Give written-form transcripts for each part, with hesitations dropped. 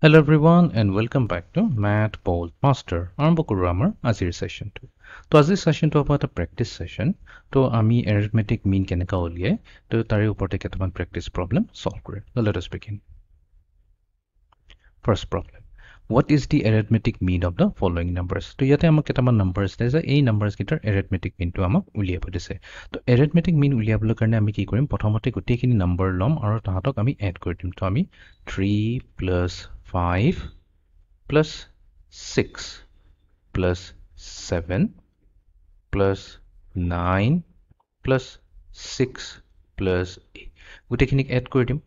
Hello everyone and welcome back to Math Bold Master. আৰম্ভ কৰোঁ আমাৰ আজিৰ সেশনটো। তো আজিৰ সেশনটো হ'ব এটা প্ৰেক্টিছ সেশন। তো আমি এৰিথমেটিক মিন কেনেকা উলিয়াই তো তাৰে ওপৰতে কেইটামান প্ৰেক্টিছ প্ৰব্লেম সলভ কৰিম। So let us begin. First problem. What is the arithmetic mean of the following numbers? তো ইয়াতে আমাক কেইটামান নাম্বাৰছ দিছে, এই নাম্বাৰছ কেইটাৰ arithmetic meanটো আমাক উলিয়াব দিছে। তো arithmetic mean উলিয়াবলৈ কাৰণে আমি কি কৰিম? প্ৰথমতে গোটেইখিনি নম্বৰ ল'ম আৰু তাহাঁতক আমি এড কৰি দিম। তো আমি 3 plus 5 plus 6 plus 7 plus 9 plus 6 plus 8 গোটেইখিনিক add কৰি দিম।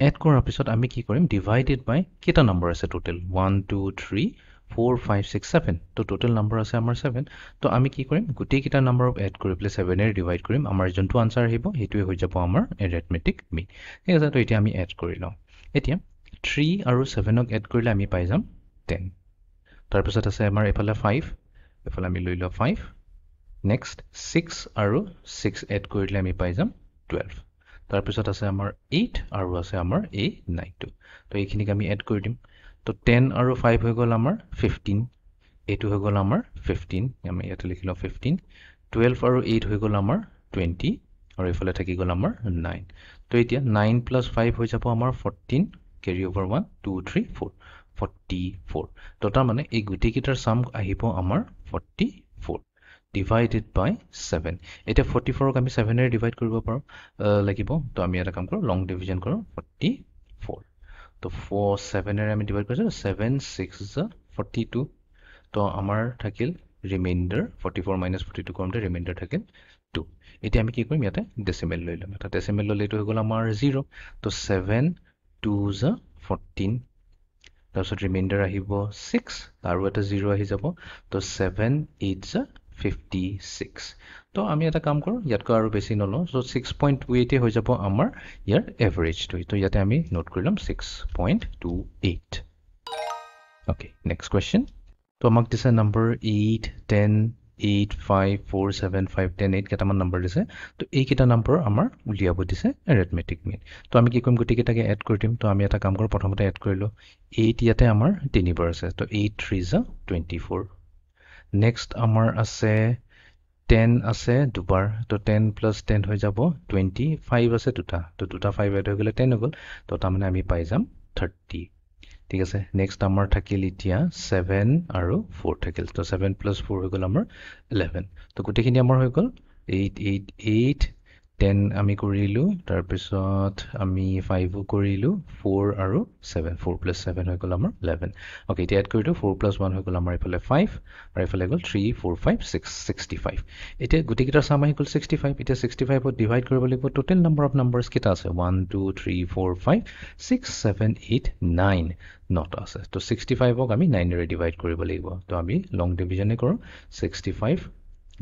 এড কৰাৰ পিছত আমি কি কৰিম? ডিভাইডেড বাই কেইটা নম্বৰ আছে টোটেল? 1 2 3 4 5 6 7 তো টোটেল নম্বৰ আছে আমাৰ 7। তো আমি কি কৰিম? গোটেইকেইটা নম্বৰক এড কৰি পেলাই 7 এৰে ডিভাইড কৰিম। আমাৰ যোনটো আনসাৰ আহিব সেইটোৱে হৈ যাব আমাৰ এৰিথমেটিক মিন। ঠিক আছে, তো এতিয়া আমি এড কৰি লওঁ। এতিয়া 3 আৰু 7ক এড কৰিলে আমি পাই যাম 10। তাৰপিছত আছে আমাৰ এইফালে 5, এইফালে আমি লৈ লওঁ 5। নেক্সট 6 আৰু 6 এড কৰিলে আমি পাই যাম 12। তাৰপিছত আছে আমাৰ 8 আৰু আছে আমাৰ এই 9টো। তো এইখিনিক আমি এড কৰি দিম। তো 10 আৰু 5 হৈ গ'ল আমাৰ 15। এইটো হৈ গ'ল আমাৰ 15, আমি ইয়াতে লিখি লওঁ 15। 12 আৰু 8 হৈ গ'ল আমাৰ 20 আৰু এইফালে থাকি গ'ল আমাৰ 9। তো এতিয়া 9 plus 5 হৈ যাব আমাৰ 14, কেৰি অভাৰ 1 2 3 4 44। তো তাৰমানে এই গোটেইকেইটাৰ চাম আহিব আমাৰ 44 ডিভাইডেড বাই 7। এতিয়া 44ক আমি 7এৰে ডিভাইড কৰিব পাৰোঁ লাগিব। তো আমি এটা কাম কৰোঁ, লং ডিভিজন কৰোঁ 44। তো 7এৰে আমি ডিভাইড কৰিছোঁ 7 6 42। তো আমাৰ থাকিল ৰিমাইণ্ডাৰ 44 মাইনাছ 42 কৰোঁতে ৰিমাইণ্ডাৰ থাকিল 2। এতিয়া আমি কি কৰিম? ইয়াতে ডেচিমেল লৈ ল'ম। এটা ডেচিমেল ল'লে এইটো হৈ গ'ল আমাৰ 0। তো 7 2 14। তাৰপিছত ৰিমাইণ্ডাৰ আহিব 6 আৰু এটা 0 আহি যাব। তো 7 8 56। তো আমি এটা কাম কৰোঁ, ইয়াতকৈ আৰু বেছি নলওঁ। চ' 6.28 হৈ যাব আমাৰ ইয়াৰ এভাৰেজটো। তো ইয়াতে আমি নোট কৰি ল'ম 6.28। Okay, next question. তো আমাক দিছে নম্বৰ 8 10 8 5 4 7 5 10 8 কেইটামান নম্বৰ দিছে। তো এইকেইটা নম্বৰ আমাৰ উলিয়াব দিছে এৰিথমেটিক মিন। তো আমি কি কৰিম? গোটেইকেইটাকে এড কৰি দিম। তো আমি এটা কাম কৰোঁ, প্ৰথমতে এড কৰিলোঁ 8, ইয়াতে আমাৰ 3বাৰ আছে। তো 8 3 24। নেক্সট আমাৰ আছে 10 আছে 2বাৰ। তো 10 plus 10 হৈ যাব 20। 5 আছে 2টা, তো 2টা 5 এড হৈ গ'লে 10 হৈ গ'ল। তো তাৰমানে আমি পাই যাম 30। ঠিক আছে, নেক্সট আমাৰ থাকিল এতিয়া 7 আৰু 4 থাকিল। তো 7 plus 4 হৈ গ'ল আমাৰ 11। তো গোটেইখিনি আমাৰ হৈ গ'ল 8 8 8 10 আমি কৰিলোঁ, তাৰপিছত আমি 5ও কৰিলোঁ, 4 আৰু 7 4 plus 7 হৈ গ'ল আমাৰ 11। অ'কে, এতিয়া এড কৰিলোঁ 4 plus 1 হৈ গ'ল আমাৰ এইফালে 5 আৰু এইফালে গ'ল 3 4 5 6 65। এতিয়া গোটেইকেইটাৰ চাম আহি গ'ল 65। এতিয়া 65ত ডিভাইড কৰিব লাগিব। টোটেল নাম্বাৰ অফ নাম্বাৰ্ছ কেইটা আছে? 1 2 3 4 5 6 7 8 9 9টা আছে। তো 65ক আমি 9এৰে ডিভাইড কৰিব লাগিব। তো আমি লং ডিভিজনে কৰোঁ 65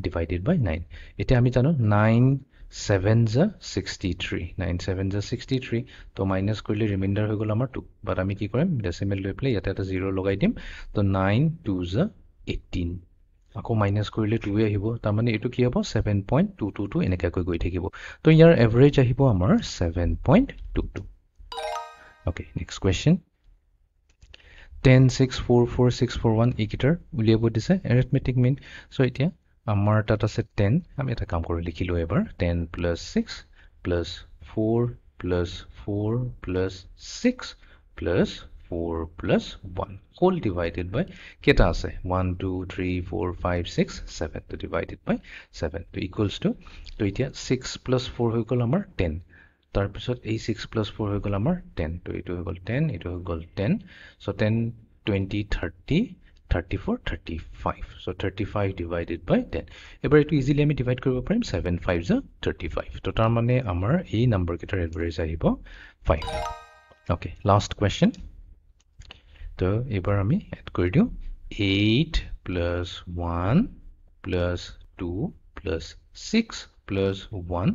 ডিভাইডেড বাই 9। এতিয়া আমি জানো 9 7 63, 9 7 63। তো মাইনাছ কৰিলে ৰিমাইণ্ডাৰ হৈ গ'ল আমাৰ 2। বাট আমি কি কৰিম? ডেচিমেল লৈ পেলাই ইয়াতে এটা 0 লগাই দিম। তো 9 2 18। আকৌ মাইনাছ কৰিলে 2 আহিব। তাৰমানে এইটো কি হ'ব? 7.222 এনেকুৱাকৈ গৈ থাকিব। তো ইয়াৰ এভাৰেজ আহিব আমাৰ 7.22। Okay, next question. 10 6 4 4 6 4 1 এইকেইটাৰ উলিয়াব দিছে এৰিথমেটিক মিন। চ' এতিয়া আমাৰ তাত আছে 10। আমি এটা কাম কৰোঁ, লিখিলোঁ এবাৰ 10 plus 6 plus 4 plus 4 plus 6 plus 4 plus 1 whole divided বাই কেইটা আছে? 1 2 3 4 5 6 7। তো ডিভাইডেড বাই 7 তো ইকুৱেলছ টু। তো এতিয়া 6 plus 4 হৈ গ'ল আমাৰ 10। তাৰপিছত এই 6 plus 4 হৈ গ'ল আমাৰ 10। তো এইটো হৈ গ'ল 10, এইটো হৈ গ'ল 10। চ' 10 20 30 34 35। চ' 35 ডিভাইডেড বাই 10। এবাৰ এইটো ইজিলি আমি ডিভাইড কৰিব পাৰিম 7 5 35। তো তাৰমানে আমাৰ এই নাম্বাৰকেইটাৰ এভাৰেজ আহিব 5। Okay, last question. তো এইবাৰ আমি এড কৰি দিওঁ 8 plus 1 plus 2 plus 6 plus 1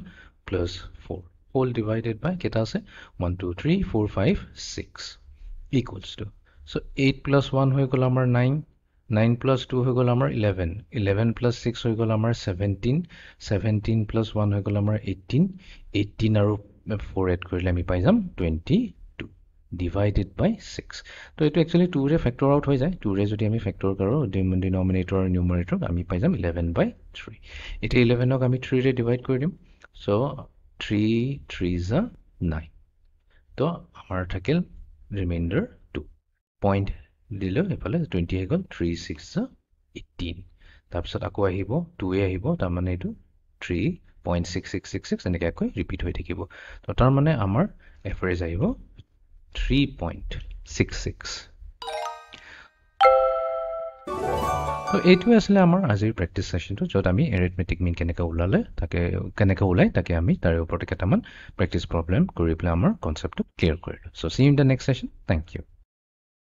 plus 4 whole divided বাই কেইটা আছে? 1 2 3 4 5 6 ইকুৱেলছ টু। চ' 8 plus 1 হৈ গ'ল আমাৰ 9, 9 plus 2 হৈ গ'ল আমাৰ 11, 11 plus 6 হৈ গ'ল আমাৰ 17, 17 plus 1 হৈ গ'ল আমাৰ 18, 18 আৰু 4 এড কৰিলে আমি পাই যাম 22। divided by 6. তো এইটো actually 2 ৰে factor out হৈ যায় 2 ৰে যদি আমি factor কৰো denominator আৰু numerator আমি পাই যাম 11 by 3 এতিয়া 11 ক আমি 3 ৰে divide কৰি দিম so 3 3s are 9 তো আমাৰ থাকিল remainder 2 point দিলে এফালে 20 হৈ গ'ল 3 6 18 তাৰপিছত আকৌ আহিব 2 এ আহিব তাৰ মানে এইটো 3.6666 এনেকৈ আকৌ ৰিপিট হৈ থাকিব তো তাৰ মানে আমাৰ এভাৰেজ আহিব 3.66 তো এইটোৱে আছিলে আমাৰ আজিৰ প্ৰেক্টিছ ছেশ্যনটো য'ত আমি এৰিথমেটিক মিন কেনেকৈ ওলাই তাকে আমি তাৰে ওপৰতে কেইটামান প্ৰেক্টিছ প্ৰব্লেম কৰি পেলাই আমাৰ কনচেপ্টটো ক্লিয়াৰ কৰিলোঁ so' see in the next session thank U